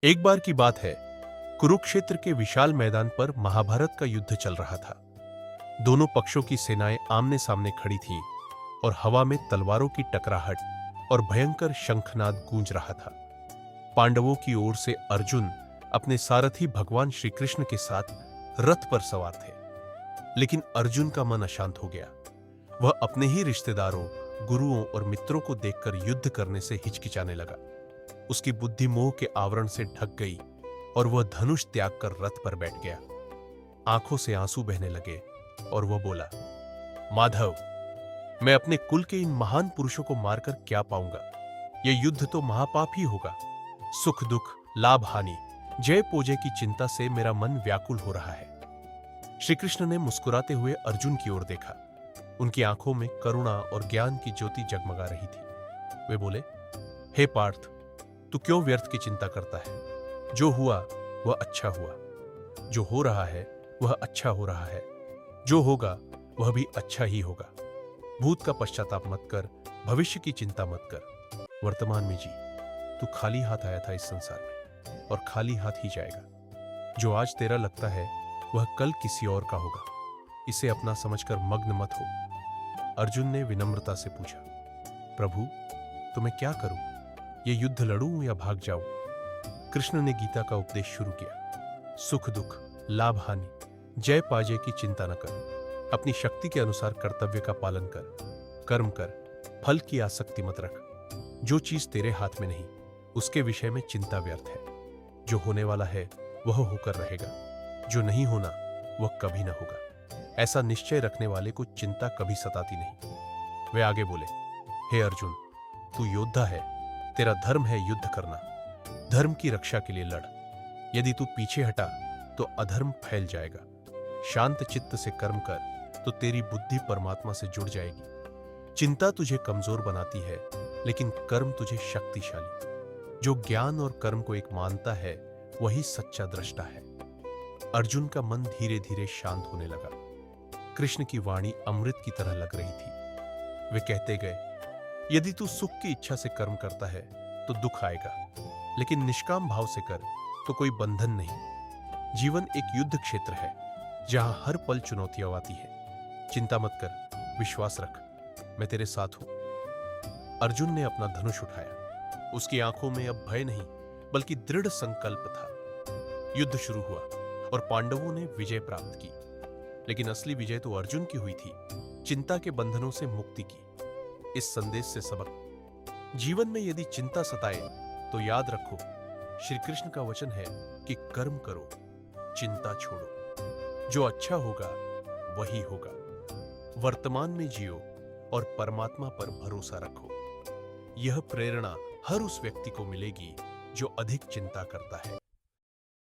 एक बार की बात है, कुरुक्षेत्र के विशाल मैदान पर महाभारत का युद्ध चल रहा था। दोनों पक्षों की सेनाएं आमने सामने खड़ी थीं और हवा में तलवारों की टकराहट और भयंकर शंखनाद गूंज रहा था। पांडवों की ओर से अर्जुन अपने सारथी भगवान श्री कृष्ण के साथ रथ पर सवार थे, लेकिन अर्जुन का मन अशांत हो गया। वह अपने ही रिश्तेदारों, गुरुओं और मित्रों को देखकर युद्ध करने से हिचकिचाने लगा। उसकी बुद्धि मोह के आवरण से ढक गई और वह धनुष त्याग कर रथ पर बैठ गया। आंखों से आंसू बहने लगे और वह बोला, माधव, मैं अपने कुल के इन महान पुरुषों को मारकर क्या पाऊंगा? यह युद्ध तो महापाप ही होगा। सुख दुख, लाभ हानि, जय पोजय की चिंता से मेरा मन व्याकुल हो रहा है। श्री कृष्ण ने मुस्कुराते हुए अर्जुन की ओर देखा। उनकी आंखों में करुणा और ज्ञान की ज्योति जगमगा रही थी। वे बोले, हे पार्थ, तू क्यों व्यर्थ की चिंता करता है? जो हुआ वह अच्छा हुआ, जो हो रहा है वह अच्छा हो रहा है, जो होगा वह भी अच्छा ही होगा। भूत का पश्चाताप मत कर, भविष्य की चिंता मत कर, वर्तमान में जी। तू खाली हाथ आया था इस संसार में और खाली हाथ ही जाएगा। जो आज तेरा लगता है वह कल किसी और का होगा। इसे अपना समझकर मग्न मत हो। अर्जुन ने विनम्रता से पूछा, प्रभु, तो मैं क्या करूं? ये युद्ध लड़ूं या भाग जाऊं? कृष्ण ने गीता का उपदेश शुरू किया। सुख दुख, लाभ हानि, जय पाजय की चिंता न कर। अपनी शक्ति के अनुसार कर्तव्य का पालन कर। कर्म कर, फल की आसक्ति मत रख। जो चीज तेरे हाथ में नहीं, उसके विषय में चिंता व्यर्थ है। जो होने वाला है वह होकर रहेगा, जो नहीं होना वह कभी ना होगा। ऐसा निश्चय रखने वाले को चिंता कभी सताती नहीं। वे आगे बोले, हे अर्जुन, तू योद्धा है, तेरा धर्म है युद्ध करना। धर्म की रक्षा के लिए लड़। यदि तू पीछे हटा तो अधर्म फैल जाएगा। शांत चित्त से कर्म कर तो तेरी बुद्धि परमात्मा से जुड़ जाएगी। चिंता तुझे कमजोर बनाती है, लेकिन कर्म तुझे शक्तिशाली। जो ज्ञान और कर्म को एक मानता है वही सच्चा दृष्टा है। अर्जुन का मन धीरे धीरे शांत होने लगा। कृष्ण की वाणी अमृत की तरह लग रही थी। वे कहते गए, यदि तू सुख की इच्छा से कर्म करता है तो दुख आएगा, लेकिन निष्काम भाव से कर तो कोई बंधन नहीं। जीवन एक युद्ध क्षेत्र है जहां हर पल चुनौतियां आती है। चिंता मत कर, विश्वास रख, मैं तेरे साथ हूं। अर्जुन ने अपना धनुष उठाया। उसकी आंखों में अब भय नहीं बल्कि दृढ़ संकल्प था। युद्ध शुरू हुआ और पांडवों ने विजय प्राप्त की, लेकिन असली विजय तो अर्जुन की हुई थी, चिंता के बंधनों से मुक्ति की। इस संदेश से सबक, जीवन में यदि चिंता सताए तो याद रखो, श्री कृष्ण का वचन है कि कर्म करो, चिंता छोड़ो। जो अच्छा होगा वही होगा। वर्तमान में जियो और परमात्मा पर भरोसा रखो। यह प्रेरणा हर उस व्यक्ति को मिलेगी जो अधिक चिंता करता है।